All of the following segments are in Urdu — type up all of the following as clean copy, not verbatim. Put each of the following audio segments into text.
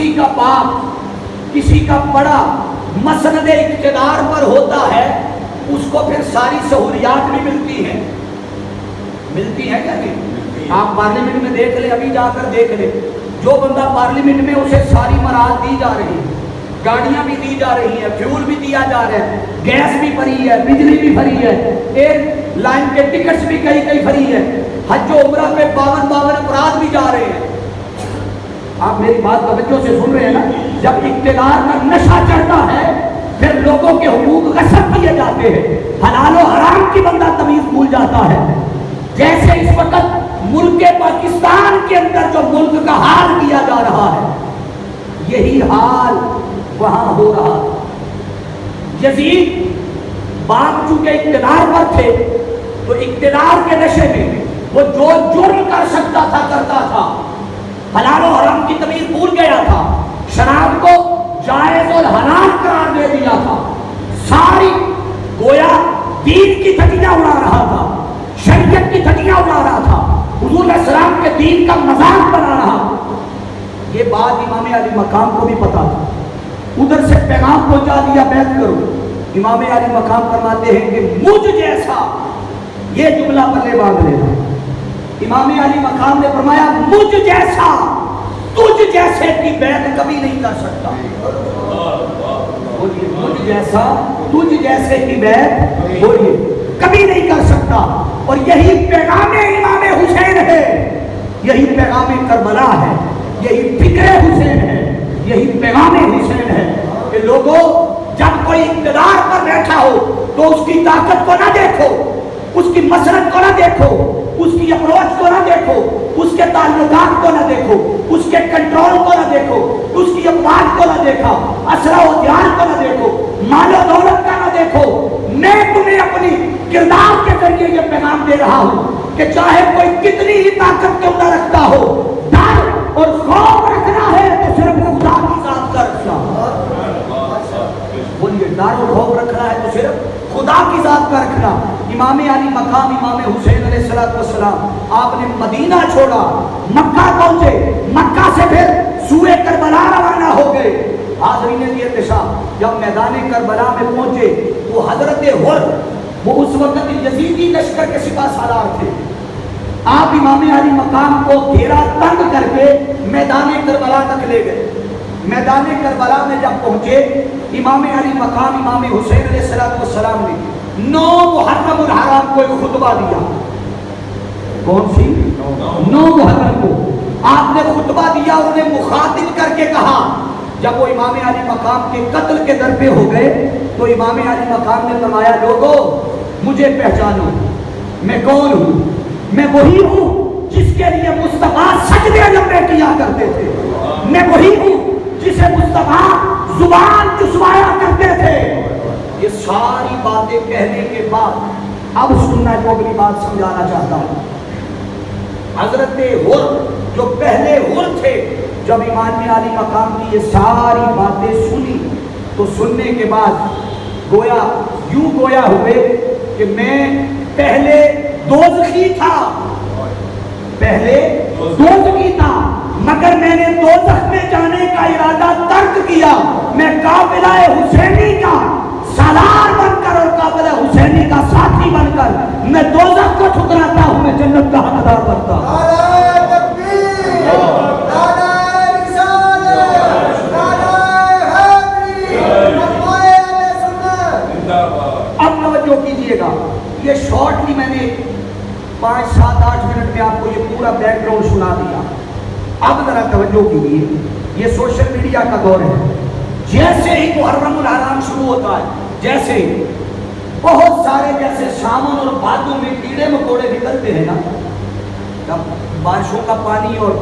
کسی کا باپ کسی کا بڑا مسند اقتدار پر ہوتا ہے اس کو پھر ساری سہولیات بھی ملتی ہیں کیا نہیں؟ آپ پارلیمنٹ میں دیکھ لیں، ابھی جا کر دیکھ لیں، جو بندہ پارلیمنٹ میں اسے ساری مراحت دی جا رہی ہے، گاڑیاں بھی دی جا رہی ہیں، فیول بھی دیا جا رہا ہے، گیس بھی فری ہے، بجلی بھی فری ہے، ایئر لائن کے ٹکٹس بھی کئی فری ہے، حج و عمرہ پہ 52 افراد بھی جا رہے ہیں۔ آپ میری بات توجہ سے سن رہے ہیں نا؟ جب اقتدار کا نشہ چڑھتا ہے پھر لوگوں کے حقوق غصب کیے جاتے ہیں، حلال و حرام کی بندہ تمیز بھول جاتا ہے۔ جیسے اس وقت ملک پاکستان کے اندر جو ملک کا حال کیا جا رہا ہے، یہی حال وہاں ہو رہا تھا۔ یزید باپ چونکہ اقتدار پر تھے تو اقتدار کے نشے میں وہ جو جرم کر سکتا تھا کرتا تھا، حلال و حرام کی تمیز بھول گیا تھا، شراب کو جائز اور حلال قرار دے دیا تھا، ساری گویا دین کی تھٹیاں اڑا رہا تھا، شریعت کی تھٹیاں اڑا رہا تھا، حضور علیہ السلام کے دین کا مذاق بنا رہا۔ یہ بات امام علی مقام کو بھی پتا تھا، ادھر سے پیغام پہنچا دیا بیعت کرو۔ امام علی مقام فرماتے ہیں کہ مجھ جیسا، یہ جملہ پلے باندھ لینا، امام علی مقام نے فرمایا مجھ جیسا تجھ جیسے کی بیعت کبھی نہیں کر سکتا۔ مجھ جیسا تجھ جیسے کی بیعت بولیے کبھی نہیں کر سکتا۔ اور یہی پیغام امام حسین ہے، یہی پیغام کربلا ہے، یہی فکر حسین ہے، یہی پیغام حسین ہے کہ لوگوں جب کوئی اقتدار پر بیٹھا ہو تو اس کی طاقت کو نہ دیکھو، اس کی مسرت کو نہ دیکھو، اس کی اپروچ کو نہ دیکھو، اس کے تعلقات کو نہ دیکھو، اس کے کنٹرول کو نہ دیکھو، اس کی افواج کو نہ دیکھا، اسرا و ہتھیار کو نہ دیکھو، مال و دولت کا نہ دیکھو۔ میں تمہیں اپنی کردار کے ذریعے یہ پیغام دے رہا ہوں کہ چاہے کوئی کتنی ہی طاقت کیوں نہ رکھتا ہو، ڈر اور خوف رکھنا ہے تو صرف خدا کی ذات کا رکھنا۔ بولیے ڈر اور خوف رکھنا ہے تو صرف خدا کی ذات کا رکھنا۔ امام علی مقام امام حسین علیہ السلام آپ نے مدینہ چھوڑا، مکہ پہنچے، مکہ سے پھر سوئے کربلا روانہ ہو گئے۔ حاضرین احتشام جب میدان کربلا میں پہنچے وہ حضرت حر، وہ اس وقت یزیدی لشکر کے سپاہ سالار تھے، آپ امام علی مقام کو گھیرا تنگ کر کے میدان کربلا تک لے گئے۔ میدان کربلا میں جب پہنچے امام علی مقام امام حسین علیہ السلام نے 9 محرم الحرام کو ایک خطبہ دیا۔ کون سی؟ 9 محرم کو آپ نے خطبہ دیا، انہیں مخاطب کر کے کہا۔ جب وہ امام علی مقام کے قتل کے در پہ ہو گئے تو امام علی مقام نے فرمایا لوگوں مجھے پہچانو، میں کون ہوں؟ میں وہی ہوں جس کے لیے مصطفیٰ سجدے لمبے کیا کرتے تھے، میں وہی ہوں جسے مصطفیٰ زبان چسوایا کرتے تھے۔ یہ ساری باتیں کہنے کے بعد اب سننا جو اگلی بات سمجھانا چاہتا ہوں۔ حضرت حر جو پہلے حر تھے، جب امام علی مقام کی یہ ساری باتیں سنی تو سننے کے بعد گویا یوں گویا ہوئے کہ میں پہلے دوزخی تھا، پہلے دوزخی تھا، مگر میں نے دوزخ میں جانے کا ارادہ ترک کیا۔ میں قافلہ حسینی کا سالار بن کر اور قافلہ حسینی کا ساتھی بن کر میں دوزخ کو ٹھکراتا ہوں، میں جنت کا حقدار بنتا ہوں۔ یہ شارٹ ہی میں نے 5 7 8 منٹ میں آپ کو یہ پورا بیک گراؤنڈ سنا دیا۔ اب ذرا توجہ کیجیے، یہ سوشل میڈیا کا دور ہے۔ جیسے ہی محرم الحرام شروع ہوتا ہے، جیسے ہی بہت سارے جیسے سامن اور بادوں میں کیڑے مکوڑے نکلتے ہیں نا، جب بارشوں کا پانی اور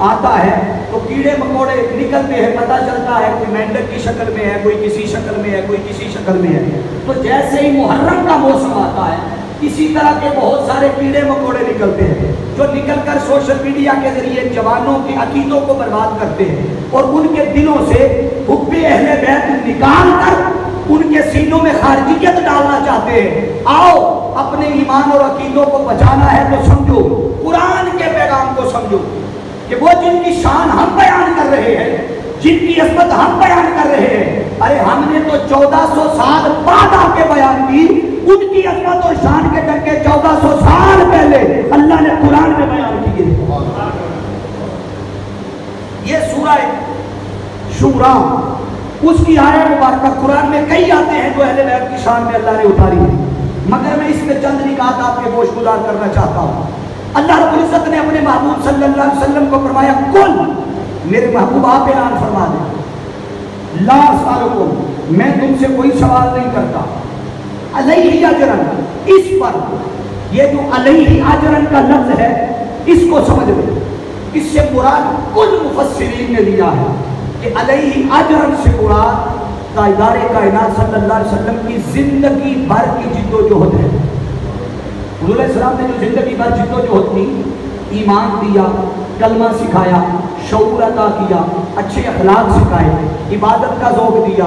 آتا ہے تو کیڑے مکوڑے نکلتے ہیں، پتہ چلتا ہے کوئی مینڈک کی شکل میں ہے، کوئی کسی شکل میں ہے، کوئی کسی شکل میں ہے۔ تو جیسے ہی محرم کا موسم آتا ہے اسی طرح کے بہت سارے کیڑے مکوڑے نکلتے ہیں جو نکل کر سوشل میڈیا کے ذریعے جوانوں کے عقیدوں کو برباد کرتے ہیں اور ان کے دلوں سے حب اہل بیت نکال کر ان کے سینوں میں خارجیت ڈالنا چاہتے ہیں۔ آؤ اپنے ایمان اور عقیدوں کو بچانا ہے تو سمجھو، قرآن کے پیغام کو سمجھو کہ وہ جن کی شان ہم بیان کر رہے ہیں، عظمت ہم بیان کر رہے ہیں، ارے ہم نے تو 1400 سال بعد آ کے بیان کی، ان کی عظمت اور شان کے کر کے 1400 سال پہلے اللہ نے قرآن میں بیان کی ہے۔ یہ سورہ شورا، اس کی آیت مبارکہ قرآن میں کئی آتے ہیں جو اہل بیت کی شان میں اللہ نے اتاری ہے، مگر میں اس میں چند نکات آپ کے گوش گزار کرنا چاہتا ہوں۔ اللہ رب العزت نے اپنے محبوب صلی اللہ علیہ وسلم کو فرمایا، کل میرے محبوب آپ اعلان فرما دیں، لا اسألکم، میں تم سے کوئی سوال نہیں کرتا، علیہ اجرن، اس پر، یہ جو علیہ اجرن کا لفظ ہے اس کو سمجھ لیں، اس سے مراد کل مفسرین نے لیا ہے کہ علیہ اجرن سے مراد تاجدار کائنات صلی اللہ علیہ وسلم کی زندگی بھر کی جد و جہد ہے۔ حضور علیہ السلام نے جو زندگی بھر جد و جہد کی، ایمان دیا، کلمہ سکھایا، شعور عطا کیا، اچھے اخلاق سکھائے، عبادت کا ذوق دیا،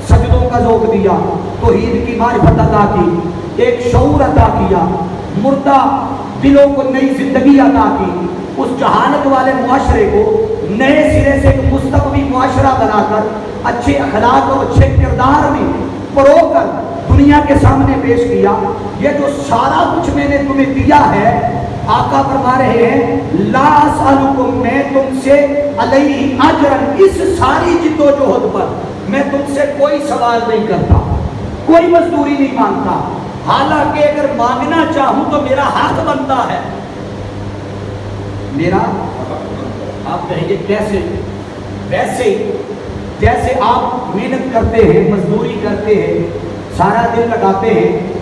سجدوں کا ذوق دیا، توحید کی معرفت عطا کی، ایک شعور عطا کیا، مردہ دلوں کو نئی زندگی عطا کی، اس جہالت والے معاشرے کو نئے سرے سے ایک مستقبی معاشرہ بنا کر اچھے اخلاق اور اچھے کردار میں پرو کر دنیا کے سامنے پیش کیا۔ یہ جو سارا کچھ میں نے تمہیں دیا ہے، آقا فرما رہے ہیں، لا اسألکم، میں تم سے علیہ اجرن، اس ساری جد و جہد پر میں تم سے کوئی سوال نہیں کرتا، کوئی مزدوری نہیں مانگتا، حالانکہ اگر مانگنا چاہوں تو میرا حق بنتا ہے، میرا، آپ کہیں گے کیسے؟ ویسے جیسے آپ محنت کرتے ہیں، مزدوری کرتے ہیں، سارا دن لگاتے ہیں،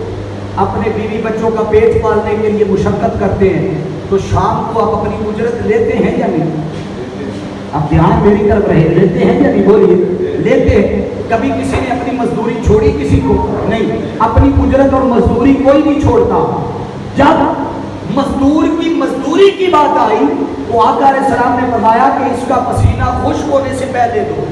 اپنے بیوی بچوں کا پیٹ پالنے کے لیے مشقت کرتے ہیں، تو شام کو آپ اپنی اجرت لیتے ہیں یا نہیں؟ اب دھیان میری طرف رہے، لیتے ہیں یا نہیں؟ بولیے، لیتے ہیں۔ کبھی کسی نے اپنی مزدوری چھوڑی کسی کو؟ نہیں، اپنی اجرت اور مزدوری کوئی نہیں چھوڑتا۔ جب مزدور کی مزدوری کی بات آئی تو آقا علیہ السلام نے فرمایا کہ اس کا پسینہ خشک ہونے سے پہلے دو،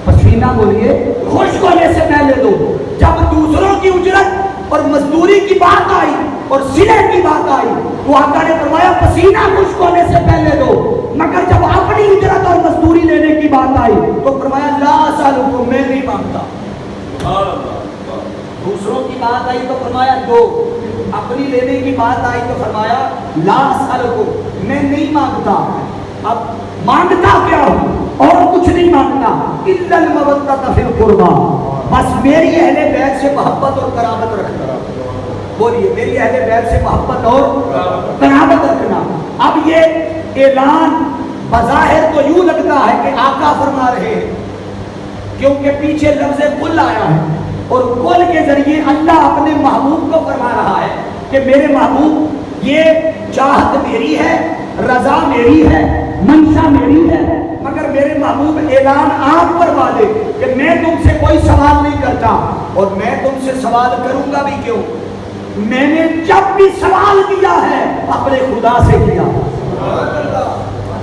پسینہ بولیے خشک ہونے سے پہلے دو۔ جب دوسروں کی اجرت اور مزدوری کی بات آئی اور سلے کی بات آئی تو آقا نے فرمایا پسینہ خشک ہونے سے پہلے دو، مگر جب اپنی اجرت اور مزدوری لینے کی بات آئی تو فرمایا لا اسألکم، میں نہیں مانگتا۔ دوسروں کی بات آئی تو فرمایا دو، اپنی لینے کی بات آئی تو فرمایا لا اسألکم، میں نہیں مانگتا۔ اب مانگتا کیا ہوں؟ اور کچھ نہیں مانگتا، الا المودۃ فی القربى، بس میری اہل بیت سے محبت اور قرابت رکھنا۔ بولیے، میری اہل بیت سے محبت اور قرابت رکھنا۔ اب یہ اعلان بظاہر تو یوں لگتا ہے کہ آقا فرما رہے ہیں، کیونکہ پیچھے لفظ کل آیا ہے، اور کل کے ذریعے اللہ اپنے محبوب کو فرما رہا ہے کہ میرے محبوب، یہ چاہت میری ہے، رضا میری ہے، منشا میری ہے، مگر میرے محبوب اعلان آپ فرما دے کہ میں تم سے کوئی سوال نہیں کرتا، اور میں تم سے سوال کروں گا بھی کیوں؟ میں نے جب بھی سوال کیا ہے اپنے خدا سے کیا۔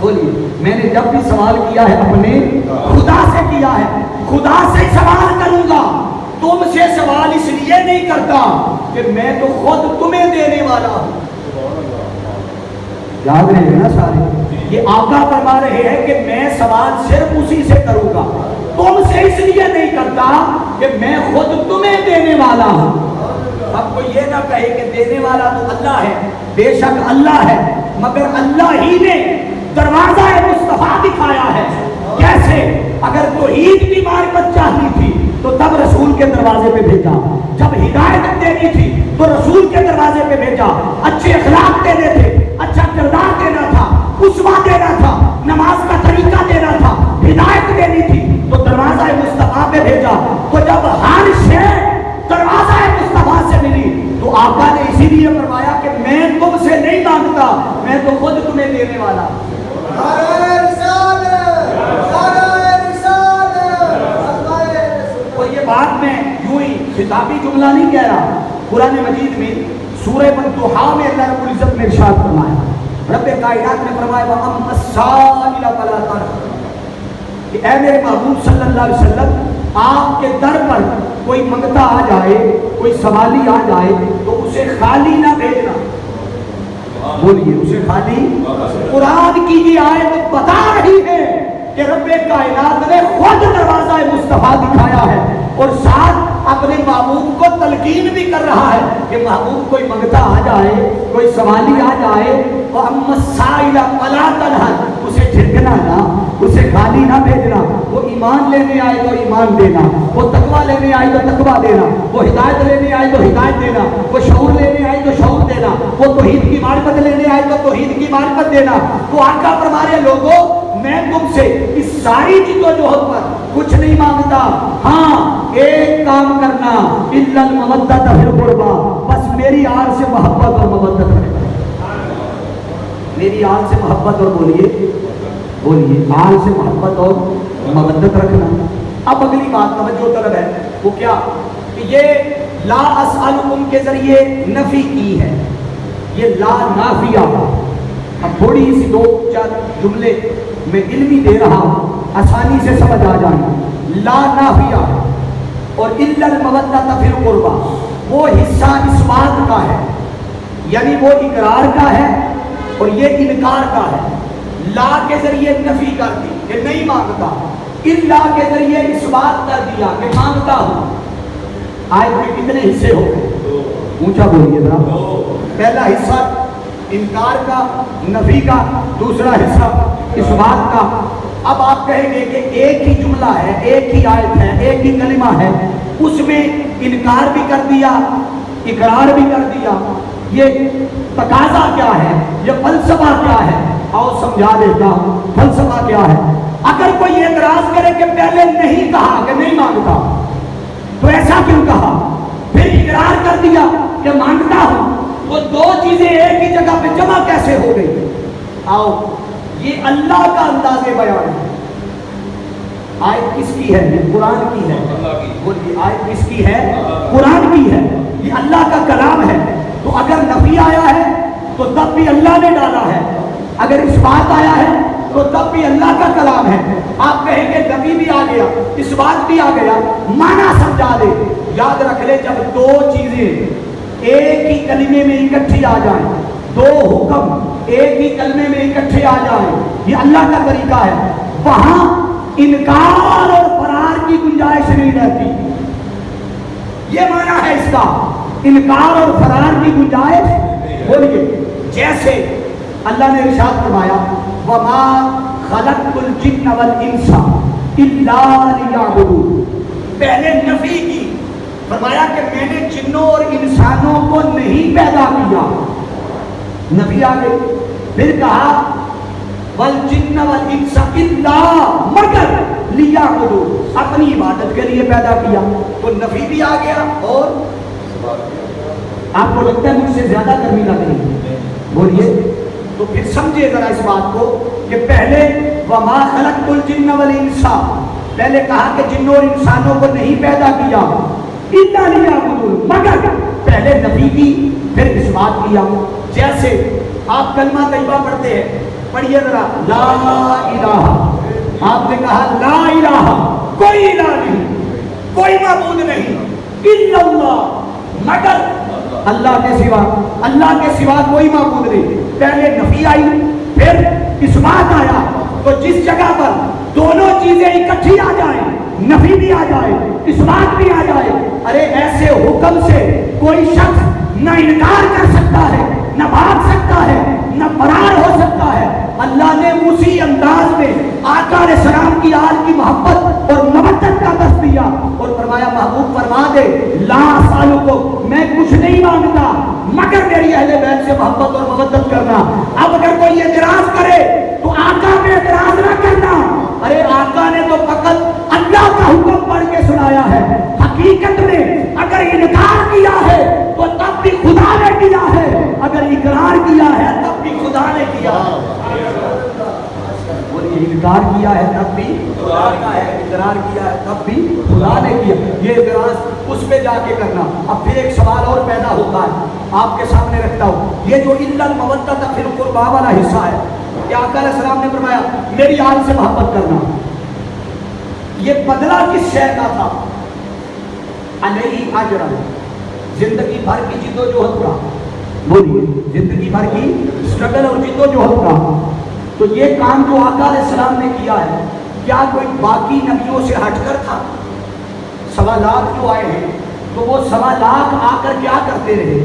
بولیے، میں نے جب بھی سوال کیا ہے اپنے خدا سے کیا ہے، خدا سے سوال کروں گا۔ تم سے سوال اس لیے نہیں کرتا کہ میں تو خود تمہیں دینے والا ہوں۔ یاد رہے نا سارے، یہ آقا فرما رہے ہیں کہ میں سوال صرف اسی سے کروں گا، تم سے اس لیے نہیں کرتا کہ میں خود تمہیں دینے والا ہوں۔ اب کوئی یہ نہ کہے کہ دینے والا تو اللہ ہے، بے شک اللہ ہے، مگر اللہ ہی نے دروازہ مصطفیٰ دکھایا ہے۔ کیسے؟ اگر توحید کی معرفت چاہنی تھی تو تب رسول کے دروازے پہ بھیجا، جب ہدایت دینی تھی تو رسول کے دروازے پہ بھیجا، اچھے اخلاق دینے تھے، اچھا کردار دینا تھا، اسوہ دینا تھا، نماز کا طریقہ دینا تھا، ہدایت دینی تھی تو دروازہ مصطفیٰ پہ بھیجا۔ تو جب ہر شے دروازہ مصطفیٰ سے ملی تو آقا نے اسی لیے فرمایا کہ میں تم سے نہیں مانگتا، میں تو خود تمہیں دینے والا۔ یہ بات میں یوں ہی خطابی جملہ نہیں کہہ رہا، قرآن مجید میں سورہ والضحیٰ میں اللہ رب العزت نے ارشاد فرمایا، رب کائنات نے فرمایا وَأَمَّا السَّائِلَ فَلَا تَنْهَرْ، کہ اے میرے محبوب صلی اللہ علیہ وسلم، آپ کے در پر کوئی منگتا آ جائے، کوئی سوالی آ جائے تو اسے خالی نہ بھیجنا۔ بولیے، اسے خالی۔ قرآن کی یہ آیت بتا رہی ہے کہ رب کائنات نے خود دروازہ مصطفیٰ دکھایا ہے اور ساتھ اپنے محبوب کو تلقین بھی کر رہا ہے کہ محبوب کوئی منگتا آ جائے، کوئی سوالی آ جائے، وَأَمَّا السَّائِلَ فَلَا تَنْهَرْ، اسے جھڑکنا نہ، اسے خالی نہ بھیجنا، وہ ایمان لینے آئے تو ایمان دینا، وہ تقویٰ لینے آئے تو تقویٰ دینا، وہ ہدایت لینے آئے تو ہدایت دینا، وہ شعور لینے آئے تو شعور دینا، وہ توحید کی معرفت لینے آئے تو توحید کی معرفت دینا۔ وہ آقا فرما رہے لوگوں میں تم سے اس ساری جدوجہد پر کچھ نہیں مانگتا، ہاں ایک کام کرنا، الا المودۃ فی القربیٰ، بس میری آل سے محبت اور مودت رکھنا، میری آل سے محبت اور بولیے آل سے محبت اور مودت رکھنا۔ اب اگلی بات توجہ طلب ہے، وہ کیا کہ یہ لا اسألکم کے ذریعے نفی کی ہے، یہ لا نافیہ۔ اب تھوڑی سی دو چار جملے میں علمی دے رہا ہوں، آسانی سے سمجھ آ جائیں۔ لا نافیہ اور الا المودۃ فی القربیٰ وہ حصہ اس بات کا ہے، یعنی وہ اقرار کا ہے اور یہ انکار کا ہے۔ لا کے ذریعے نفی کر دی کہ نہیں مانگتا، الا کے ذریعے اس بات کر دیا کہ مانگتا ہوں۔ آیت میں کتنے حصے ہو گئے؟ اونچا بولیے ذرا۔ پہلا حصہ انکار کا، نفی کا، دوسرا حصہ اس بات کا۔ اب آپ کہیں گے کہ ایک ہی جملہ ہے، ایک ہی آیت ہے، ایک ہی کلمہ ہے، اس میں انکار بھی کر دیا، اقرار بھی کر دیا، یہ تقاضا کیا ہے، یہ فلسفہ کیا ہے؟ آؤ سمجھا دیتا ہوں فلسفہ کیا ہے۔ اگر کوئی اعتراض کرے کہ پہلے نہیں کہا کہ نہیں مانگتا، تو ایسا کیوں کہا؟ پھر اقرار کر دیا کہ مانگتا ہوں، وہ دو چیزیں ایک ہی جگہ پہ جمع کیسے ہو گئی؟ آؤ، یہ اللہ کا انداز بیان ہے۔ آیت کس کی ہے؟ یہ قرآن کی ہے۔ بولیے آیت کس کی ہے؟ قرآن کی ہے، یہ اللہ کا کلام ہے۔ تو اگر نفی آیا ہے تو تب بھی اللہ نے ڈالا ہے، اگر اس بات آیا ہے تو تب بھی اللہ کا کلام ہے۔ آپ کہیں گے نبی بھی آ گیا، اس بات بھی آ گیا، معنی سمجھا دے۔ یاد رکھ لے، جب دو چیزیں ایک ہی کلمے میں اکٹھی آ جائیں، دو حکم ایک ہی کلمے میں اکٹھے آ جائیں، یہ اللہ کا طریقہ ہے، وہاں انکار اور فرار کی گنجائش نہیں رہتی۔ یہ معنی ہے اس کا، انکار اور فرار کی گنجائش۔ بولیے جیسے اللہ نے ارشاد فرمایا وَمَا خَلَقْتُ الْجِنَّ وَالْإِنسَ إِلَّا لِيَعْبُدُونِ، پہلے نفی کی، فرمایا کہ میں نے جنوں اور انسانوں کو نہیں پیدا کیا، نفی آگے۔ پھر کہا وَالْجِنَّ وَالْإِنسَ إِلَّا مگر لِيَعْبُدُونِ، اپنی عبادت کے لیے پیدا کیا، تو نفی بھی آ گیا۔ اور آپ کو لگتا ہے مجھ سے زیادہ گرمی لگ رہی ہے؟ بولیے، تو پھر سمجھے ذرا اس بات کو کہ پہلے وَمَا خَلَقْتُ الْجِنَّ وَالْإِنسَ، پہلے کہا کہ جنوں اور انسانوں کو نہیں پیدا کیا، إِلَّا لِيَعْبُدُونِ، مگر پہلے نفی کی پھر اس بات کیا۔ جیسے آپ کلمہ طیبہ پڑھتے ہیں، پڑھیے ذرا لا الہ، آپ نے کہا لا الہ، کوئی الہ نہیں، کوئی معبود نہیں، الا اللہ، مگر اللہ کے سوا، اللہ کے سوا کوئی معبود نہیں۔ پہلے نفی آئی پھر اس بات آیا، تو جس جگہ پر دونوں چیزیں اکٹھی آ جائیں، نفی بھی آ جائے، اس بات بھی آ جائے، ارے ایسے حکم سے کوئی شخص نہ انکار کر سکتا ہے، نہ بھاگ سکتا ہے، نہ فرار ہو سکتا ہے۔ اللہ نے اسی انداز میں آقا علیہ السلام کی آل کی محبت اور مودت کا درس دیا اور فرمایا محبوب فرما دے لا اسألکم، میں کچھ نہیں مانگتا مگر میری اہل بیت سے محبت اور مودت کرنا۔ اب اگر کوئی اعتراض کرے تو آقا پہ اعتراض نہ کرنا، ارے آقا نے تو فقط اللہ کا حکم پڑھ کے سنایا ہے، حقیقت میں اگر انکار کیا ہے تو تب بھی خدا نے کیا ہے، اگر اقرار کیا ہے تب بھی خدا نے کیا ہے۔ انکار کیا ہے تب بھی خدا کا ہے، اقرار کیا ہے تب بھی خدا نے کیا۔ یہ اعتراض اس پہ جا کے کرنا۔ اب پھر ایک سوال اور پیدا ہوتا ہے، آپ کے سامنے رکھتا ہوں، یہ جو الا المودۃ فی القربیٰ والا حصہ ہے کہ آقا علیہ السلام نے فرمایا میری آل سے محبت کرنا، یہ بدلہ کس شے کا تھا؟ علیہ اجر، زندگی بھر کی جد و جہد کا، بولیے زندگی بھر کی اسٹرگل اور جد و جہد کا۔ تو یہ کام جو آقا علیہ السلام نے کیا ہے کیا کوئی باقی نبیوں سے ہٹ کر تھا؟ 1.25 لاکھ جو آئے ہیں تو وہ 1.25 لاکھ آ کر کیا کرتے رہے؟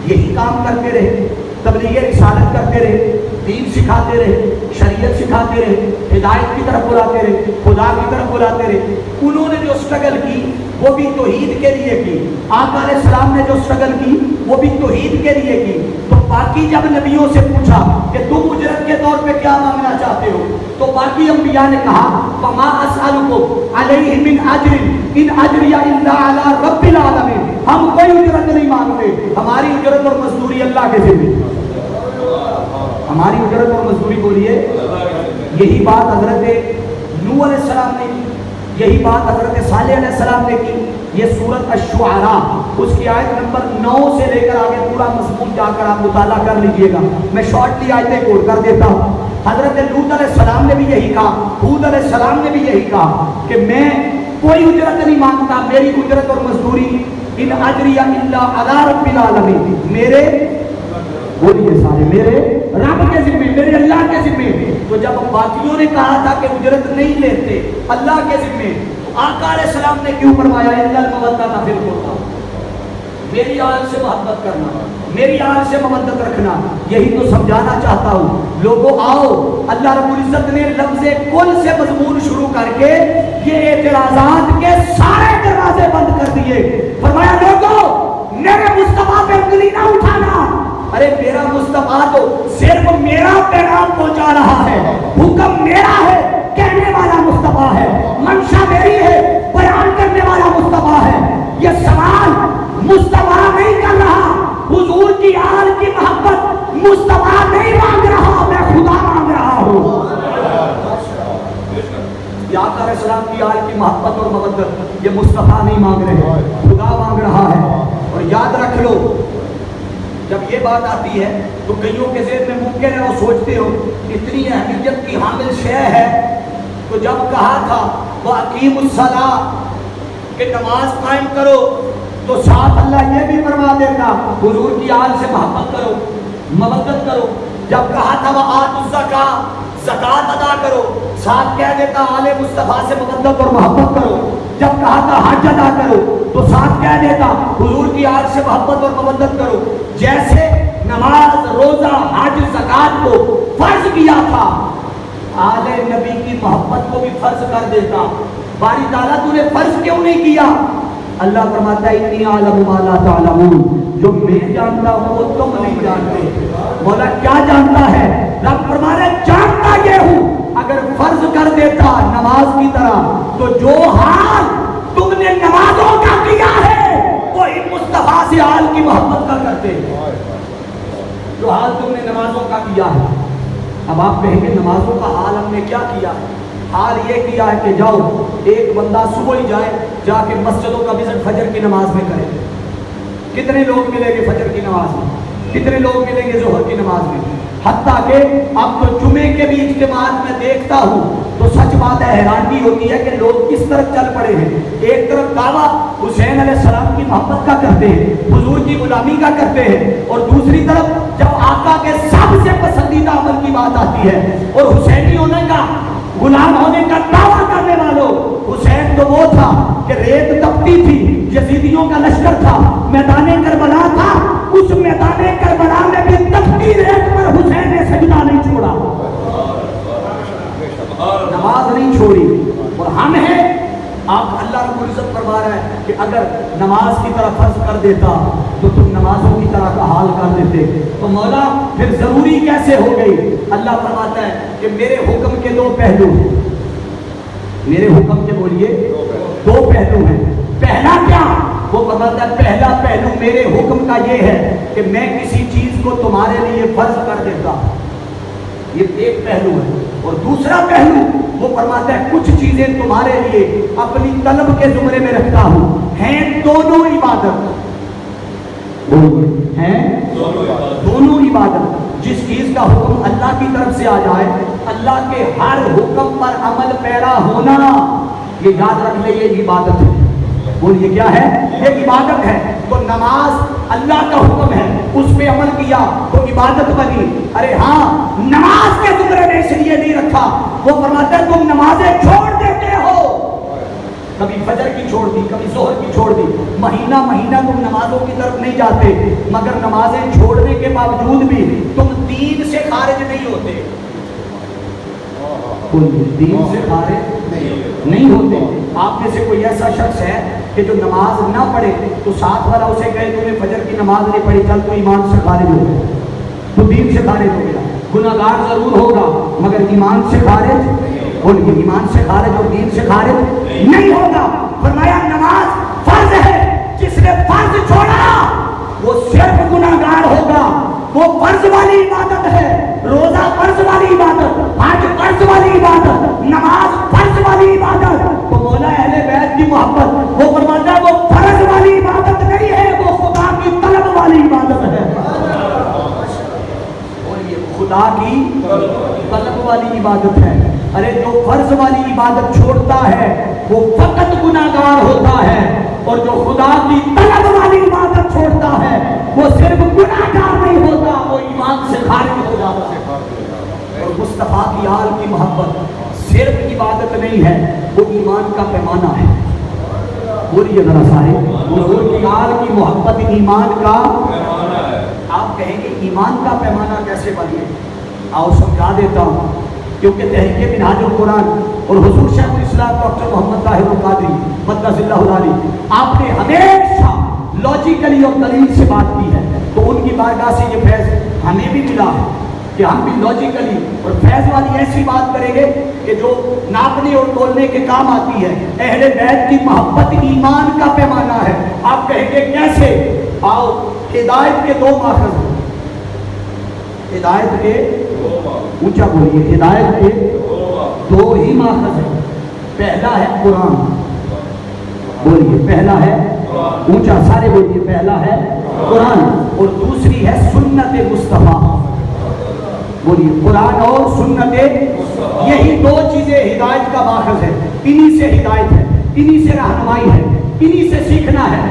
یہی کام کرتے رہے، تبلیغ رسالت کرتے رہے، دین سکھاتے رہے، شریعت سکھاتے رہے، ہدایت کی طرف بلاتے رہے، خدا کی طرف بلاتے رہے۔ انہوں نے جو اسٹرگل کی وہ بھی توحید کے لیے کی، آقا علیہ السلام نے جو اسٹرگل کی وہ بھی توحید کے لیے کی۔ تو باقی جب نبیوں سے پوچھا کہ تم اجرت کے طور پہ کیا مانگنا چاہتے ہو، تو باقی انبیاء نے کہا فما اسألکم علیہ من اجر ان اجری الا علی رب العالمین، ہم کوئی اجرت نہیں مانگتے، ہماری اجرت اور مزدوری اللہ کے ذمہ، ہماری اجرت اور مزدوری بولیے۔ یہی بات حضرت نوح علیہ السلام نے کی، یہی بات حضرت صالح علیہ السلام نے کی۔ یہ سورۃ الشعراء اس کی آیت نمبر 9 سے لے کر آگے پورا مضمون جا کر آپ مطالعہ کر لیجئے گا، میں شارٹلی آیتیں کوٹ کر دیتا ہوں۔ حضرت لوط علیہ السلام نے بھی یہی کہا، ہود علیہ السلام نے بھی یہی کہا کہ میں کوئی اجرت نہیں مانگتا، میری اجرت اور مزدوری ان اجری الا علی رب العالمین، میرے بولیے سارے میرے رب کے ذمہ، میرے اللہ کے ذمہ۔ تو جب باقیوں نے کہا تھا کہ اجرت نہیں لیتے اللہ کے ذمہ، تو آقا علیہ السلام نے کیوں فرمایا الا المودۃ فی القربیٰ، میری آل سے محبت کرنا، میری آل سے مودت رکھنا۔ یہی تو سمجھانا چاہتا ہوں لوگوں، آؤ اللہ رب العزت نے لفظ کل سے مضمون شروع کر کے یہ اعتراضات کے سارے دروازے بند کر دیے۔ فرمایا لوگوں میرے مصطفیٰ پہ انگلی نہ اٹھانا، ارے میرا مصطفیٰ تو صرف میرا پیغام پہنچا رہا ہے، حکم میرا ہے، کہنے والا مصطفیٰ ہے، منشا میری ہے، بیان کرنے والا مصطفیٰ ہے۔ یہ سوال مصطفیٰ نہیں کر رہا، حضور کی آل کی محبت مصطفیٰ نہیں مانگ رہا، میں خدا مانگ رہا ہوں۔ آقا علیہ السلام کی آل کی محبت اور مودت یہ مصطفیٰ نہیں مانگ رہے، خدا مانگ رہا ہے۔ اور یاد رکھ لو جب یہ بات آتی ہے تو کئیوں کے ذہن میں ممکن ہے وہ سوچتے ہو اتنی اہمیت کی حامل شے ہے، تو جب کہا تھا وَأَقِیمُوا الصَّلَاةَ کہ نماز قائم کرو، تو ساتھ اللہ یہ بھی فرما دیتا حضور کی آل سے محبت کرو، مودت کرو۔ جب کہا تھا وَآتُوا الزَّکَاةَ زکوٰۃ ادا کرو، ساتھ کہہ دیتا آل مصطفیٰ سے مودت اور محبت کرو۔ جب کہا تھا حج ادا کرو تو ساتھ کہہ دیتا حضور کی آل سے محبت اور مودت کرو۔ جیسے نماز، روزہ، حج، زکوٰۃ کو فرض کیا تھا، آل نبی کی محبت کو بھی فرض کر دیتا۔ باری تعالیٰ تو نے فرض کیوں نہیں کیا؟ اللہ فرماتا ہے انی اعلم ما لا تعلمون، جو میں جانتا ہوں وہ تم نہیں جانتے۔ مولا کیا جانتا ہے؟ رب فرما رہے جانتا یہ ہوں، اگر فرض کر دیتا نماز کی طرح تو جو حال تم نے نمازوں کا کیا ہے وہی مصطفیٰ سے آل کی محبت کا کرتے، جو حال تم نے نمازوں کا کیا ہے۔ اب آپ کہیں گے نمازوں کا حال ہم نے کیا کیا ہے؟ حال یہ کیا ہے کہ جاؤ ایک بندہ صبح ہی جائے جا کے مسجدوں کا وزٹ فجر کی نماز میں کرے۔ کتنے لوگ ملیں گے فجر کی نماز میں؟ کتنے لوگ ملیں گے ظہر کی نماز میں؟ حتیٰ کہ اب تو جمعے کے بھی اجتماعات میں دیکھتا ہوں تو سچ بات ہے، حیرانگی ہوتی ہے کہ لوگ کس طرف چل پڑے ہیں۔ ایک طرف دعویٰ حسین علیہ السلام کی محبت کا کرتے ہیں، حضور کی غلامی کا کرتے ہیں، اور دوسری طرف جب آقا کے سب سے پسندیدہ عمل کی بات آتی ہے اور حسینی ہونے کا، غلام ہونے کا دعویٰ کرنے والوں، حسین تو وہ تھا کہ ریت تپتی تھی، یزیدیوں کا لشکر تھا، میدان کربلا تھا، اس میدان کربلا میں بھی تپتی ریت پر حسین نے سجدہ نہیں چھوڑا، نماز نہیں چھوڑی۔ اور ہم ہیں، آپ اللہ رب العزت فرما رہا ہے کہ اگر نماز کی طرح فرض کر دیتا تو تم نمازوں کی طرح کا حال کر دیتے، تو مولا پھر ضروری کیسے ہو گئی؟ اللہ فرماتا ہے کہ میرے حکم کے 2 پہلو ہیں، میرے حکم کے بولیے 2 پہلو ہیں۔ پہلا کیا؟ وہ فرماتا ہے پہلا پہلو میرے حکم کا یہ ہے کہ میں کسی چیز کو تمہارے لیے فرض کر دیتا، یہ ایک پہلو ہے۔ اور دوسرا پہلو وہ فرماتا ہے کچھ چیزیں تمہارے لیے اپنی طلب کے زمرے میں رکھتا ہوں، ہیں دونوں عبادت، ہیں دونوں عبادت۔ جس چیز کا حکم اللہ کی طرف سے آ جائے، اللہ کے ہر حکم پر عمل پیرا ہونا، یہ یاد رکھ لے یہ عبادت ہے۔ بولیے کیا ہے؟ یہ عبادت ہے. تو نماز اللہ کا حکم ہے، اس پہ عمل کیا تو عبادت بنی. ارے ہاں نماز کے زمرے میں اس لیے نہیں رکھا، وہ فرماتا ہے تم نمازیں چھوڑ دیتے ہو، کبھی فجر کی چھوڑ دی، کبھی ظہر کی چھوڑ دی، مہینہ مہینہ تم نمازوں کی طرف نہیں جاتے، مگر نمازیں چھوڑنے کے باوجود بھی تم دین سے خارج نہیں ہوتے. دین سے خارج نہیں ہوتے. آپ میں سے کوئی ایسا شخص ہے کہ جو نماز نہ پڑھے تو ساتھ والا اسے کہے تمہیں فجر کی نماز نہیں پڑھی، چل تو ایمان سے خارج ہو گیا، تو دین سے خارج ہو گیا. گناہگار ضرور ہوگا مگر ایمان سے خارج، بولیے ایمان سے خارج اور دین سے خارج نہیں ہوگا. فرمایا نماز فرض ہے، جس نے فرض چھوڑا وہ صرف گناہگار ہوگا. وہ فرض والی عبادت ہے، روزہ فرض والی عبادت، حج فرض والی عبادت، نماز فرض والی عبادت. تو مولا اہل بیت کی محبت وہ فرماتا ہے وہ فرض والی عبادت نہیں ہے، وہ خدا کی طلب والی عبادت ہے. اور یہ خدا کی طلب والی عبادت ہے. ارے جو فرض والی عبادت چھوڑتا ہے وہ فقط گناہگار ہوتا ہے، اور جو خدا کی طلب والی عبادت چھوڑتا ہے وہ صرف گناہگار نہیں ہوتا، وہ ایمان سے خارج ہو جاتا ہے. اور مصطفیٰ کی آل کی محبت صرف عبادت نہیں ہے، وہ ایمان کا پیمانہ ہے. بولیے ذرا سارے، حضور کی آل کی محبت ایمان کا پیمانہ ہے. آپ کہیں گے ایمان کا پیمانہ کیسے بنے؟ آؤ سمجھا دیتا ہوں. کیونکہ تحریک منہاج القرآن اور حضور شیخ الاسلام ڈاکٹر محمد طاہر القادری مقدس اللہ علیہ آپ نے ہمیشہ لاجیکلی اور دلیل سے بات کی ہے. تو ان کی بارگاہ سے یہ فیض ہمیں بھی ملا ہے کہ ہم بھی لاجیکلی اور فیض والی ایسی بات کریں گے کہ جو ناپنے اور تولنے کے کام آتی ہے. اہل بیت کی محبت ایمان کا پیمانہ ہے. آپ کہیں گے کیسے؟ آؤ ہدایت کے دو ماخذ ہیں. ہدایت کے اونچا بولیے، ہدایت کے دو ہی ماخذ ہیں. پہلا ہے قرآن، بولیے پہلا ہے اونچا سارے بولیے، پہلا ہے قرآن اور دوسری ہے سنت مصطفیٰ. بولیے قرآن اور سنت، یہی دو چیزیں ہدایت کا ماخذ ہے. انہی سے ہدایت ہے، انہی سے رہنمائی ہے، انہی سے سیکھنا ہے.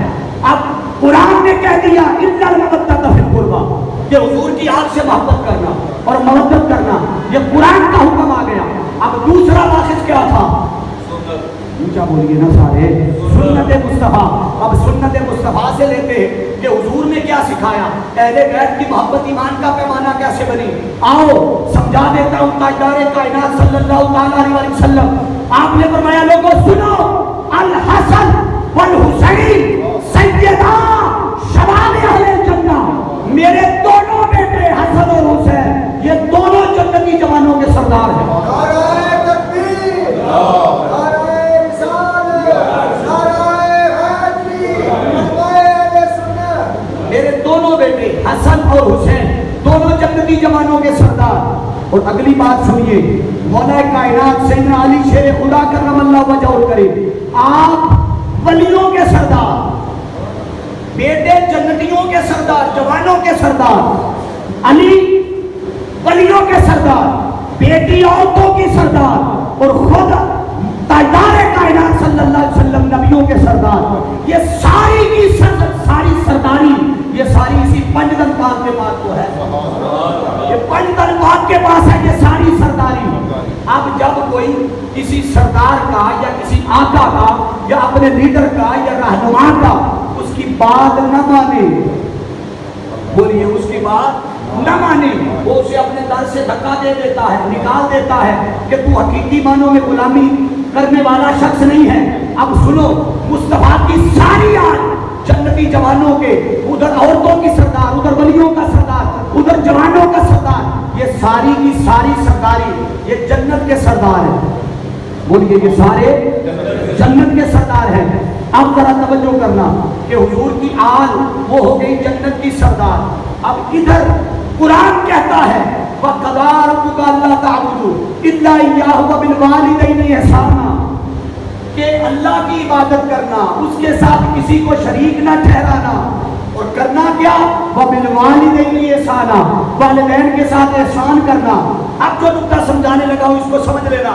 اب قرآن نے کہہ دیا الا المودۃ فی القربى کہ حضور کی آل سے محبت کرنا اور محبت کرنا، یہ قرآن کا حکم آ گیا. اب دوسرا ماخذ کیا تھا؟ اونچا بولیے نا سارے، سنت مصطفیٰ. اب سنت مصطفیٰ سے لیتے ہیں کہ حضور نے کیا سکھایا، اہل بیت کی محبت ایمان کا پیمانہ کیسے بنی. آؤ سمجھا دیتا ہوں. تاجدار کائنات صلی اللہ تعالی علیہ وسلم آپ نے فرمایا لوگوں سنو، الحسن والحسین سیدہ شباب اہل جنہ، میرے دونوں بیٹے حسن اور حسین یہ دونوں جنتی جوانوں کے سردار ہیں. نعرہ تکبیر، نعرہ رسالت، نعرہ حیدری، اہل سنت. میرے دونوں بیٹے حسن اور حسین دونوں جنتی جوانوں کے سردار. اور اگلی بات سنیے، مولا کائنات سیدنا علی شیر خدا کرم اللہ وجہہ الکریم آپ ولیوں کے سردار، بیٹے جنتیوں کے سردار، جوانوں کے سردار. علی ولیوں کے سردار، بیٹی عورتوں کی سردار، اور خود تاجدار کائنات صلی اللہ علیہ وسلم نبیوں کے سردار. یہ ساری کی ساری سرداری یہ ساری اسی پنجتن پاک کے پاس تو ہے. یہ پنجتن پاک کے پاس ہے یہ ساری سرداری. اب جب کوئی کسی سردار کا یا کسی آقا کا یا اپنے لیڈر کا یا رہنما کا اس کی بات نہ مانے، بولیے اس کی بات نہ مانے، وہ اسے اپنے در سے دھکا دے دیتا ہے، نکال دیتا ہے کہ تو حقیقی معنوں میں غلامی کرنے والا شخص نہیں ہے. اب سنو، مصطفیٰ کی ساری آج جنتی جوانوں کے، ادھر عورتوں کی سردار، ادھر ولیوں کا سردار، ادھر جوانوں کا سردار، یہ ساری کی ساری سرداری یہ جنت کے سردار ہیں. بولیے یہ سارے جنت کے سردار ہیں. اب ذرا توجہ کرنا کہ حضور کی آل وہ ہو گئی جنت کی سردار. اب ادھر قرآن کہتا ہے وَقَضَىٰ رَبُّكَ أَلَّا تَعْبُدُوا إِلَّا إِيَّاهُ وَبِالْوَالِدَيْنِ إِحْسَانًا کہ اللہ کی عبادت کرنا، اس کے ساتھ کسی کو شریک نہ ٹھہرانا، اور کرنا کیا؟ وَبِالْوَالِدَيْنِ إِحْسَانًا والدین کے ساتھ احسان کرنا. اب جو نقطہ سمجھانے لگا ہوں اس کو سمجھ لینا.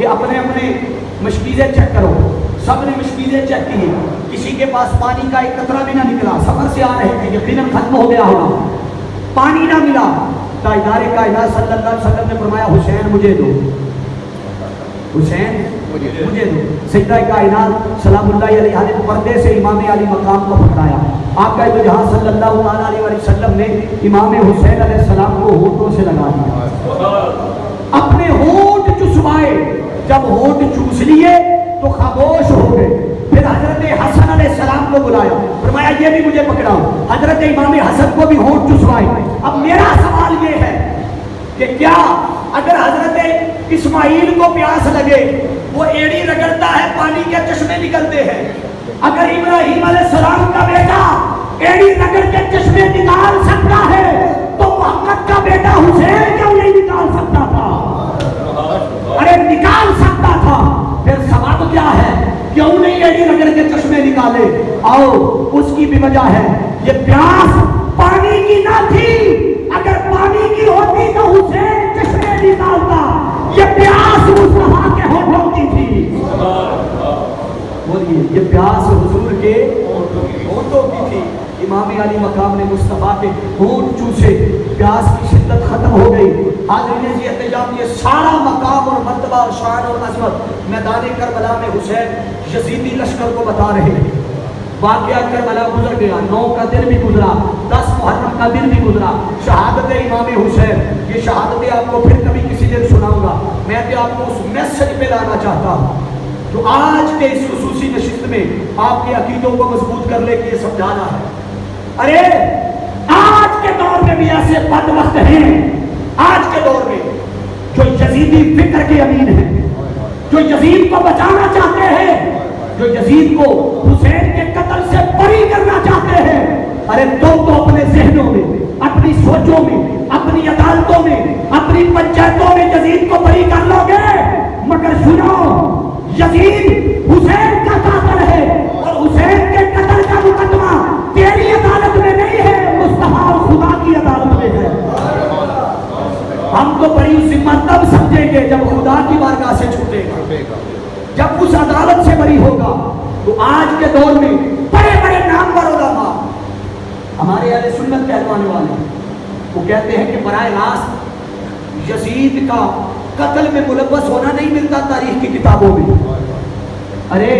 کہ اپنے اپنے مشکیزیں چیک کرو. سب نے مشکیزیں چیک کی ہیں, کسی کے پاس پانی کا ایک قطرہ بھی نہ نکلا, سفر سے آ رہے تھے, یقیناً ختم ہو گیا ہوگا, پانی نہ ملا. تاجدار کائنات صلی اللہ علیہ وسلم نے فرمایا حسین مجھے دو, حسین مجھے دو. سیدہ کائنات سلام اللہ علیہ نے پردے سے امام علی مقام کو پکڑایا. آقا دو جہاں صلی اللہ علیہ وسلم نے امام حسین علیہ السلام کو ہونٹوں سے لگا دیا, اپنے ہونٹ چسوائے. جب ہونٹ چوس لیے تو خاموش ہو گئے. پھر حضرت حسن علیہ السلام کو بلایا, فرمایا یہ بھی مجھے پکڑاؤ. حضرت امام حسن کو بھی ہونٹ چسوائے. اب میرا سوال یہ ہے کہ کیا اگر حضرت اسماعیل کو پیاس لگے, وہ ایڑی رگڑتا ہے, پانی کے چشمے نکلتے ہیں. اگر ابراہیم علیہ السلام کا بیٹا ایڑی رگڑ کے چشمے نکال سکتا ہے تو محمد کا بیٹا حسین کیوں نہیں نکال سکتا تھا؟ ارے نکال سکتا تھا. پھر سوال کیا ہے, کیوں نہیں ایڑی رگڑ کے چشمے نکالے؟ آؤ, اس کی بھی وجہ ہے, یہ پیاس پانی کی نہ تھی. اگر پانی کی ہوتی تو حسین چشمے نکالتا. یہ پیاس مصطفیٰ کے ہونٹوں کی تھی. بولیے, یہ پیاس حضور کے ہونٹوں کی تھی. امام علی مقام نے مصطفیٰ کے ہونٹ چوسے, پیاس کی شدت ختم ہو گئی. حاضرین جی احتجام, یہ سارا مقام اور مرتبہ اور شان اور عظمت میدان کربلا میں حسین یزیدی لشکر کو بتا رہے ہیں. واقعہ کربلا گزر گیا, 9 کا دن بھی گزرا, 10 محرم کا دن بھی گزرا. شہادت امام حسین, یہ شہادتیں آپ کو پھر کبھی کسی دن سناؤں گا. میں تو آپ کو اس میسج پہ لانا چاہتا ہوں جو آج کے اس خصوصی نشست میں آپ کے عقیدوں کو مضبوط کرنے کے لیے سمجھانا ہے. ارے آج کے دور میں بھی ایسے بد وقت ہیں, آج کے دور میں جو یزیدی فکر کے امین ہیں, جو یزید کو بچانا چاہتے ہیں, جو یزید کو حسین کے قتل سے بری کرنا چاہتے ہیں. ارے تم تو اپنے ذہنوں میں, اپنی سوچوں میں, اپنی عدالتوں میں, اپنی پنچایتوں میں یزید کو بری کر لو گے, مگر سنو, یزید حسین کا قاتل ہے اور حسین کے قتل کا مقدمہ تیری عدالت میں نہیں ہے, مصطفیٰ اور خدا کی عدالت میں ہے. ہم تو بڑی ذمہ تب سمجھیں گے جب خدا کی بارگاہ سے چھوٹے گا, جب اس عدالت سے بری ہوگا. تو آج کے دور میں بڑے بڑے نامور علماء, ہمارے اہل سنت کہلوانے والے, وہ کہتے ہیں کہ براہ راست یزید کا قتل میں ملوث ہونا نہیں ملتا تاریخ کی کتابوں میں. ارے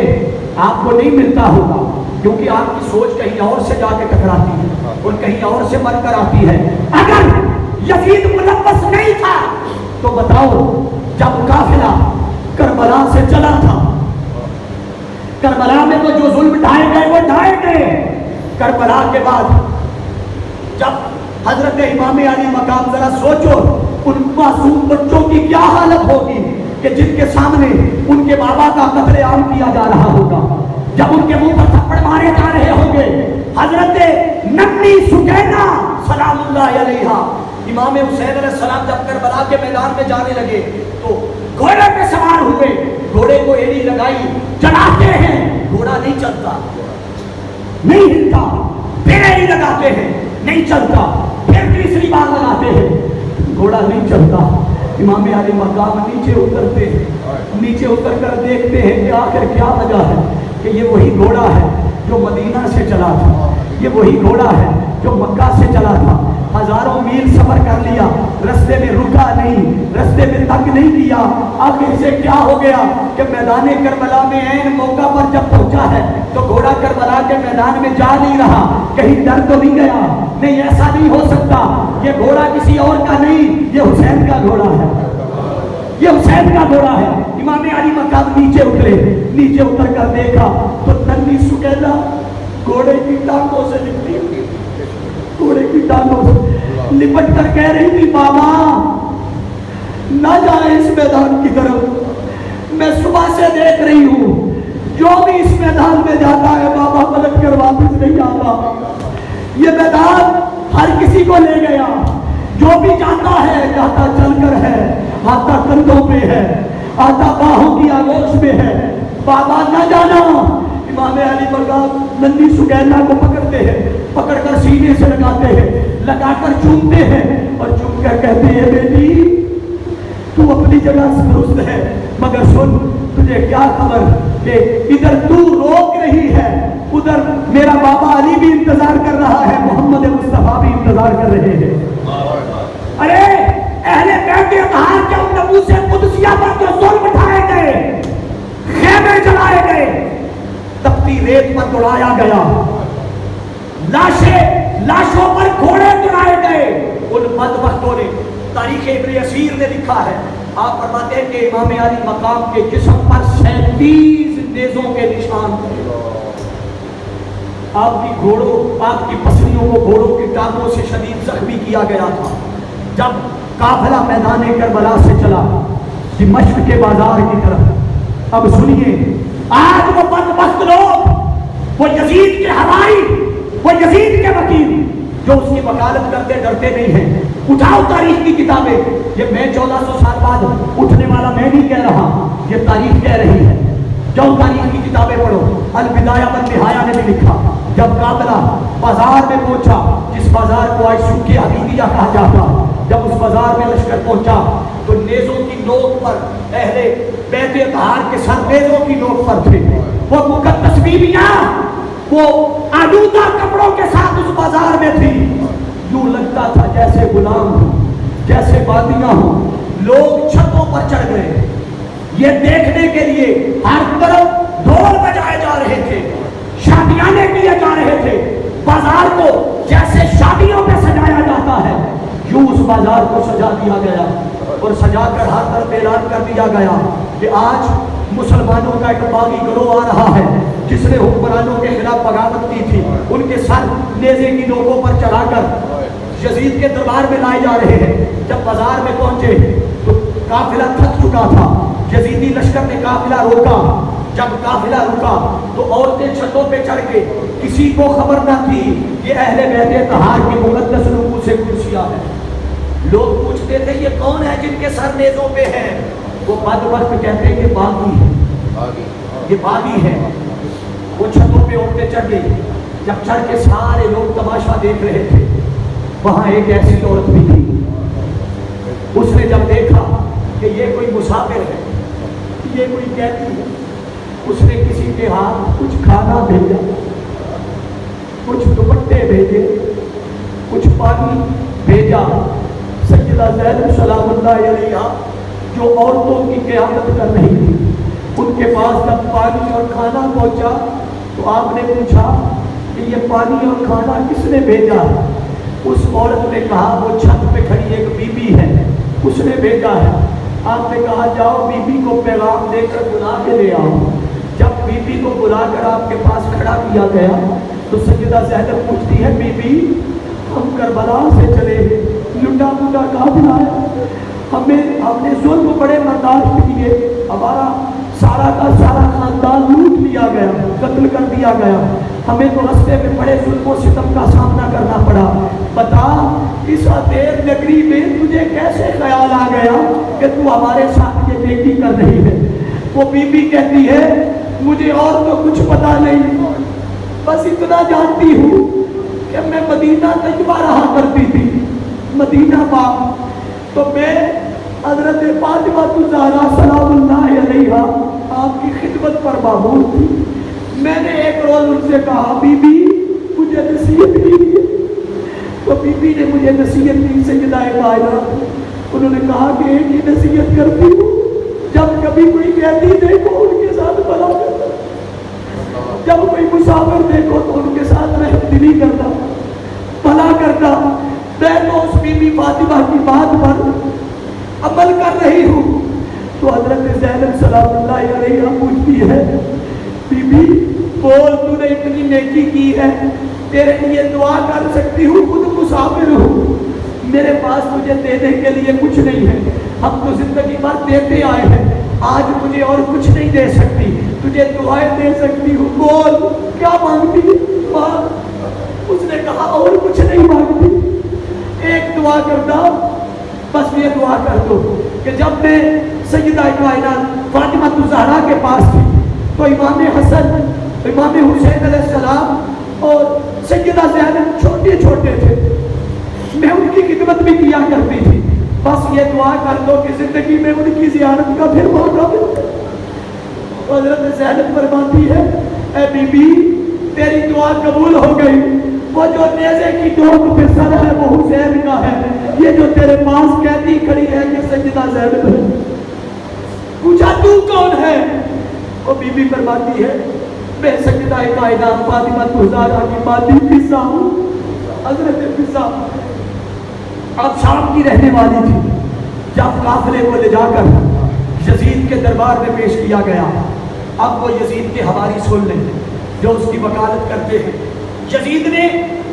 آپ کو نہیں ملتا ہوگا کیونکہ آپ کی سوچ کہیں اور سے جا کے ٹکراتی ہے اور کہیں اور سے بن کر آتی ہے. اگر یزید ملوث نہیں تھا تو بتاؤ, جب قافلہ کربلا سے چلا تھا, کربلا میں تو جو ظلم ڈھائے گئے وہ ڈھائے گئے. کربلا کے بعد جب حضرت امام علی مقام, ذرا سوچو ان معصوم بچوں کی کیا حالت ہوگی کہ جن کے سامنے ان کے بابا کا قتل عام کیا جا رہا ہوگا, جب ان کے منہ پر تھپڑ مارے جا رہے ہوں گے. حضرت ننی سکینہ سلام اللہ علیہا, امام حسین علیہ السلام جب کربلا کے میدان میں جانے لگے تو گھوڑے پہ سوار ہوئے, گھوڑے کو ایڑی لگائی, چلاتے ہیں, گھوڑا نہیں چلتا, نہیں ہلتا. پھر ایڑی لگاتے ہیں, نہیں چلتا. پھر تیسری بار لگاتے ہیں, گھوڑا نہیں چلتا. امام علی مقام نیچے اترتے ہیں, نیچے اتر کر دیکھتے ہیں کہ آخر کیا وجہ ہے, کہ یہ وہی گھوڑا ہے جو مدینہ سے چلا تھا, یہ وہی گھوڑا ہے جو مکہ سے چلا تھا. ہزاروں میل سفر کر لیا, رستے میں رکا نہیں, رستے میں تنگ نہیں کیا. آخر سے کیا ہو گیا کہ میدان کربلا میں عین موقع پر جب پہنچا ہے تو گھوڑا کربلا کے میدان میں جا نہیں رہا. کہیں ڈر تو نہیں گیا, نہیں ایسا نہیں ہو سکتا, یہ گھوڑا کسی اور کا نہیں, یہ حسین کا گھوڑا ہے, یہ حسین کا گھوڑا ہے. امام علی مقام نیچے اترے, نیچے اتر کر دیکھا تو ننی سکینہ گھوڑے کی ٹانگوں سے نکلی, گھوڑے کی ٹانگوں سے لپٹ کر کہہ رہی تھی, بابا نہ جائیں اس میدان کی طرف, میں صبح سے دیکھ رہی ہوں جو بھی اس میدان میں جاتا ہے بابا پلٹ کر واپس نہیں آتا. یہ میدان ہر کسی کو لے گیا, جو بھی جاتا ہے جاتا چل کر ہے, آتا کندھوں پہ ہے, آتا باہوں کی آگوش میں ہے. بابا نہ جانا. امام علی مقام ننی سکینہ کو پکڑتے ہیں, پکڑ کر سینے سے لگاتے ہیں, لگا کر چومتے ہیں اور چوم کر کہتے ہیں بیٹی تو اپنی جگہ سے درست ہے, مگر سن تجھے کیا خبر کہ ادھر تو روک رہی ہے، ادھر میرا بابا علی بھی انتظار کر رہا ہے، محمد مصطفیٰ بھی انتظار کر رہے ہیں۔ ارے اہل بیت اطہار کے ان نبوس قدسیہ پر جو ظلم اٹھائے گئے، خیمے جلائے گئے، تپتی ریت پر دوڑایا گیا، لاشوں پر گھوڑے چڑھائے گئے، ان بدبختوں نے، تاریخ ابن یسیر نے لکھا ہے، آپ فرماتے ہیں کہ امام علی مقام کے جسم پر 37 نیزوں کے نشان تھے۔ آپ کی گھوڑوں، آپ کی پسلیوں کو گھوڑوں کی ٹانگوں سے شدید زخمی کیا گیا تھا۔ جب قافلہ میدان کربلا سے چلا دمشق کے بازار کی طرف، اب سنیے، آج وہ بدبخت لوگ، وہ یزید کے ہوائی، وہ یزید کے وکیل جو اس کی وکالت کرتے ڈرتے نہیں ہیں، اٹھاؤ تاریخ کی کتابیں، یہ میں 1400 سال بعد اٹھنے والا میں نہیں کہہ رہا، یہ تاریخ کہہ رہی ہے، جاؤ تاریخ کی کتابیں پڑھو۔ البدایہ والنہایہ نے بھی لکھا، جب قافلہ بازار میں پہنچا، جس بازار کو آج سوق حدیدیہ کہا جاتا، جب اس بازار میں لشکر پہنچا تو نیزوں کی نوک پر اہل بیت اطہار کے سر نیزوں کی نوک پر تھے، وہ مقدس بیویاں وہ آلودہ کپڑوں کے ساتھ اس بازار میں تھی، یوں لگتا تھا جیسے غلام ہوں، جیسے بادیاں ہوں۔ لوگ چھتوں پر چڑھ گئے، یہ دیکھنے کے لیے ہر طرف ڈھول بجائے جا رہے تھے، شادیانے کیے جا رہے تھے، بازار کو جیسے شادیوں میں سجایا جاتا ہے یوں اس بازار کو سجا دیا گیا، اور سجا کر ہر طرف اعلان کر دیا گیا کہ آج مسلمانوں کا ایک باغی گروہ آ رہا ہے جس نے حکمرانوں کے خلاف بغاوت کی تھی، ان کے سر نیزے کی نوکوں پر چڑھا کر یزید کے دربار میں لائے جا رہے ہیں۔ جب بازار میں پہنچے تو قافلہ تھک چکا تھا، یزیدی لشکر نے قافلہ روکا، جب قافلہ رکا تو عورتیں چھتوں پہ چڑھ کے، کسی کو خبر نہ تھی یہ اہل بیت اطہار کی مقدس نفوس قدسیہ ہے۔ لوگ پوچھتے تھے یہ کون ہے جن کے سر نیزوں پہ ہیں؟ وہ بدبخت کہتے ہیں کہ باغی ہے، یہ باغی ہے۔ وہ چھتوں پہ عورتیں چڑھ گئی، جب چڑھ کے سارے لوگ تماشا دیکھ رہے تھے، وہاں ایک ایسی عورت بھی تھی، اس نے جب دیکھا کہ یہ کوئی مسافر ہے، یہ کوئی قیدی ہے، اس نے کسی کے ہاتھ کچھ کھانا بھیجا، کچھ دوپٹے بھیجے، کچھ پانی بھیجا۔ سیدہ زینب سلام اللہ علیہا جو عورتوں کی قیادت کر رہی تھی، ان کے پاس جب پانی اور کھانا پہنچا تو آپ نے پوچھا کہ یہ پانی اور کھانا کس نے بھیجا؟ اس عورت نے کہا وہ چھت پہ کھڑی ایک بی بی ہے، اس نے بھیجا ہے۔ آپ نے کہا جاؤ بی بی کو پیغام دے کر بلا کے لے آؤ۔ جب بی بی کو بلا کر آپ کے پاس کھڑا کیا گیا تو سیدہ زینب پوچھتی ہے بی بی ہم کربلا سے چلے ہیں، لٹا پٹا قافلہ ہے، ہم نے ظلم بڑے برداشت کیے، ہمارا سارا کا سارا خاندان لوٹ لیا گیا، قتل کر دیا گیا، ہمیں تو رستے میں بڑے ظلم و ستم کا سامنا کرنا پڑا، بتا اس اندھیر نگری میں تجھے کیسے خیال آ گیا کہ تو ہمارے ساتھ یہ نیکی کر رہی ہے؟ وہ بی بی کہتی ہے مجھے اور تو کچھ پتا نہیں، بس اتنا جانتی ہوں کہ میں مدینہ طیبہ رہا کرتی تھی، مدینہ پاک، تو میں حضرت فاطمہ الزہرا سلام اللہ علیہا آپ کی خدمت پر معمور تھی۔ میں نے ایک روز ان سے کہا بی بی مجھے نصیحت کی، تو بی بی نے مجھے نصیحت دی سیدہ کائنات، انہوں نے کہا کہ ایک ہی نصیحت کرتی ہوں، جب کبھی کوئی قیدی دیکھو ان کے ساتھ بھلا کرنا، جب کوئی مسافر دیکھو تو ان کے ساتھ رحم دلی کرنا، بھلا کرنا۔ میں تو اس بی بی فاطمہ کی بات پر عمل کر رہی ہوں۔ تو حضرت زینب سلام اللہ علیہا پوچھتی ہے بی بی بول تو نے اتنی نیکی کی ہے، تیرے لیے دعا کر سکتی ہوں، خود مسافر ہوں، میرے پاس تجھے دینے کے لیے کچھ نہیں ہے، ہم تو زندگی بھر دیتے آئے ہیں، آج مجھے اور کچھ نہیں دے سکتی، تجھے دعائیں دے سکتی ہوں، بول کیا مانگتی ہے؟ اس نے کہا اور کچھ نہیں مانگتی، ایک دعا کرتا، بس یہ دعا کر دو کہ جب میں سیدہ کائنات فاطمہ الزہرا کے پاس تھی تو امام حسن، امام حسین علیہ السلام اور سیدہ زینب چھوٹے چھوٹے تھے، میں ان کی خدمت بھی کیا کرتی تھی، بس یہ دعا کر دو کہ زندگی میں ان کی زیارت کا پھر موقع ملے۔ حضرت زینب فرماتی ہے اے بی بی تیری دعا قبول ہو گئی، وہ جو نیزے کی ڈوک پہ سر ہے وہ حسین کا ہے، یہ جو تیرے پاس کہتی کھڑی ہے یہ سیدہ زینب ہے۔ پوچھا تو کون ہے؟ وہ بی بی فرماتی ہے میں سیدہ کائنات فاطمہ الزہرا کی مادی فضا ہوں۔ حضرت فضا اب شام کی رہنے والی تھی، جب قافلے کو لے جا کر یزید کے دربار میں پیش کیا گیا، اب وہ یزید کے حواری سن لیں جو اس کی وکالت کرتے ہیں۔ یزید نے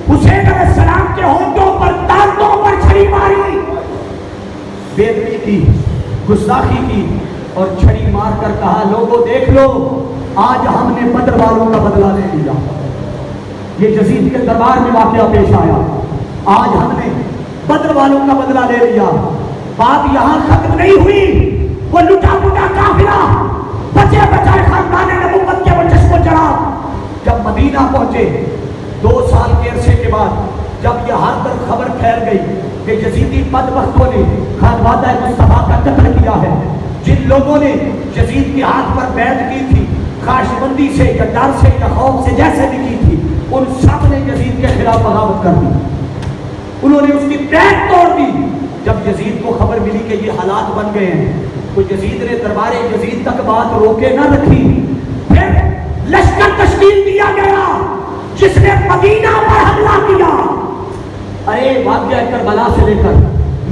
حسین علیہ السلام کے ہونٹوں پر دانتوں پر چھری ماری، بے ادبی کی، گستاخی کی اور چھری مار کر کہا لوگوں دیکھ لو آج ہم نے بدر والوں کا بدلہ لے لیا۔ یہ یزید کے دربار میں واقعہ پیش آیا، آج ہم نے بدر والوں کا بدلہ لے لیا۔ بات یہاں ختم نہیں ہوئی، وہ لٹا پٹا قافلہ بچے بچائے خاندان نبوت کے وہ چشم و چراغ جب مدینہ پہنچے 2 سال کے عرصے کے بعد، جب یہ ہر طرف خبر پھیل گئی کہ یزیدی بدبختوں نے خانوادہ مصطفیٰ کا قتل کیا ہے، جن لوگوں نے یزید کے ہاتھ پر بیعت کی تھی خواہش بندی سے یا ڈر سے یا خوف سے جیسے بھی کی تھی، ان سب نے یزید کے خلاف بغاوت کر دی، انہوں نے اس کی بیعت توڑ دی۔ جب یزید کو خبر ملی کہ یہ حالات بن گئے ہیں تو یزید نے دربار یزید تک بات روکے نہ رکھی، پھر لشکر تشکیل دیا گیا جس نے مدینہ پر حملہ کیا۔ ارے واقعہ کربلا سے لے کر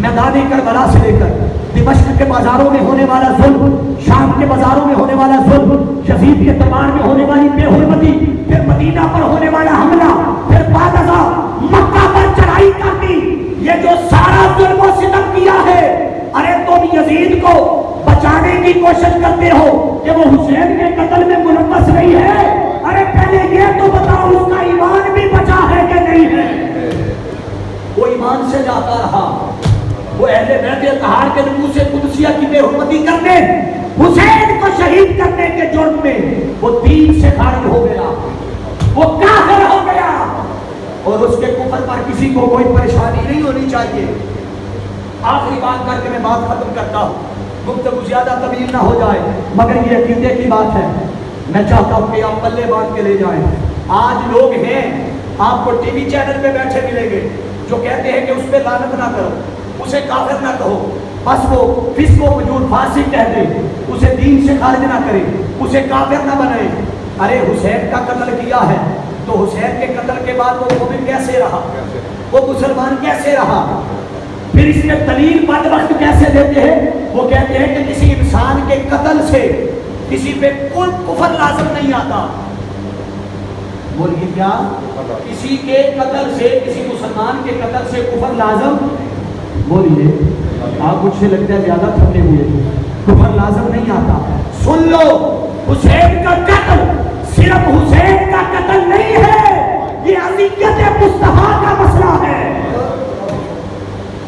میدان کربلا سے لے کر دمشق کے بازاروں میں ہونے والا ظلم، شام کے بازاروں میں ہونے والا ظلم، یزید کے دربار میں ہونے والی بے حرمتی، پھر مدینہ پر ہونے والا حملہ، پھر بعد ازاں مکہ پر چڑھائی کر دی، یہ جو سارا ظلم و ستم کیا ہے، ارے تم یزید کو بچانے کی کوشش کرتے ہو کہ وہ حسین کے قتل میں ملوث نہیں ہے، ارے پہلے یہ تو بتاؤ اس کا ایمان بھی بچا ہے کہ نہیں ہے؟ وہ ایمان سے جاتا رہا، وہ اہل بیت اطہار کے نفوس قدسیہ کی بے حرمتی کرنے، حسین کو شہید کرنے کے جرم میں وہ دین سے خارج ہو گیا، وہ کافر ہو گیا، اور اس کے کفر پر کسی کو کوئی پریشانی نہیں ہونی چاہیے۔ آخری بات کر کے میں بات ختم کرتا ہوں، گفتگو زیادہ طویل نہ ہو جائے، مگر یہ عقیدے کی بات ہے، میں چاہتا ہوں کہ آپ پلے باندھ کے لے جائیں۔ آج لوگ ہیں آپ کو ٹی وی چینل پہ بیٹھے ملیں گے جو کہتے ہیں کہ اس پہ لعنت نہ کرو، اسے کافر نہ کہو، بس وہ فسق و فجور فاسق کہہ دے، اسے دین سے خارج نہ کرے، اسے کافر نہ بنائے۔ ارے حسین کا قتل کیا ہے تو حسین کے قتل کے بعد وہ مومن کیسے رہا، وہ مسلمان کیسے رہا؟ پھر اس میں دلیل بدبخت کیسے دیتے ہیں؟ وہ کہتے ہیں کہ کسی انسان کے قتل سے کسی پہ کوئی کفر لازم نہیں آتا۔ بولیے کیا؟ کسی کے قتل سے، کسی مسلمان کے قتل سے کفر لازم؟ بولیے، آپ مجھ سے لگتا ہے زیادہ تھکے ہوئے، کفر لازم نہیں آتا۔ سن لو، حسین کا قتل صرف حسین کا قتل نہیں ہے، یہ اذیت مصطفیٰ کا مسئلہ ہے،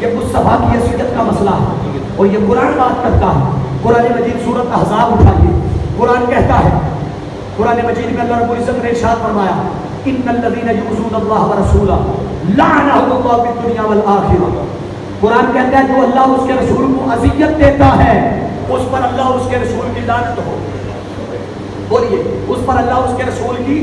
یہ مصطفیٰ کی اذیت کا مسئلہ ہے، اور یہ قرآن بات کرتا ہے۔ قرآن مجید سورۃ احزاب اٹھائیے، قرآن کہتا ہے، قرآن مجید میں اللہ رب العزت نے ارشاد فرمایا ان الذین یؤذون اللہ ورسولہ لعنہم اللہ فی الدنیا والآخرہ۔ قرآن کہتا ہے جو اللہ اس کے رسول کو اذیت دیتا ہے اس پر اللہ اس کے رسول کی لعنت ہو۔ بولیے، اس پر اللہ اس کے رسول کی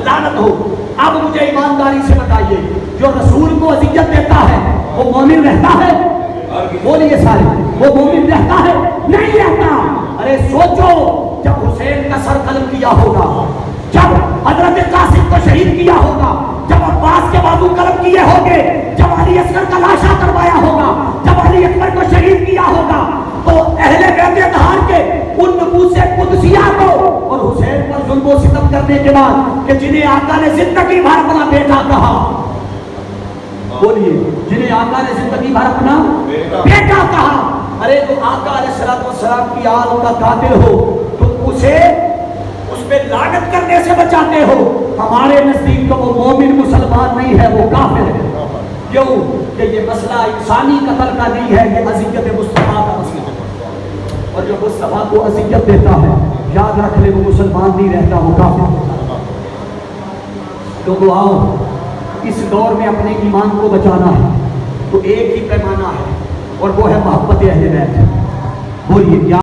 لعنت ہو۔ اب مجھے ایمانداری سے بتائیے، جو رسول کو اذیت دیتا ہے وہ مومن رہتا ہے؟ بولیے سارے، وہ مومن رہتا ہے؟ نہیں رہتا۔ ارے سوچو، جب حسین کا سر قلم کیا ہوگا، جب حضرت قاسم کو شہید کیا ہوگا، جب عباس کے بازو قلم کیے ہوں گے، جب علی اصغر کا لاشا کروایا ہوگا، جب علی اکبر کو شہید کیا ہوگا، تو اہل بیت اطہار کے ان نفوس قدسیہ کو اور حسین پر ظلم و ستم کرنے کے بعد کہ جنہیں آقا نے زندگی بھر اپنا بیٹا کہا، بولیے، جنہیں آقا نے زندگی بھر اپنا بیٹا کہا، ارے تو آقا علیہ السلام کی آل کا قاتل ہو تو اسے اس پہ لعنت کرنے سے بچاتے ہو۔ ہمارے نزدیک تو وہ مومن مسلمان نہیں ہے، وہ کافر ہے۔ کیوں کہ یہ مسئلہ انسانی قتل کا نہیں ہے، یہ اذیت مصطفیٰ کا مسئلہ ہے، اور جو مصطفیٰ کو اذیت دیتا ہے یاد رکھ لے وہ مسلمان نہیں رہتا، وہ کافر ہے۔ تو آؤ، اس دور میں اپنے ایمان کو بچانا ہے تو ایک ہی پیمانہ ہے، اور وہ ہے محبت اہل بیت. بولیے کیا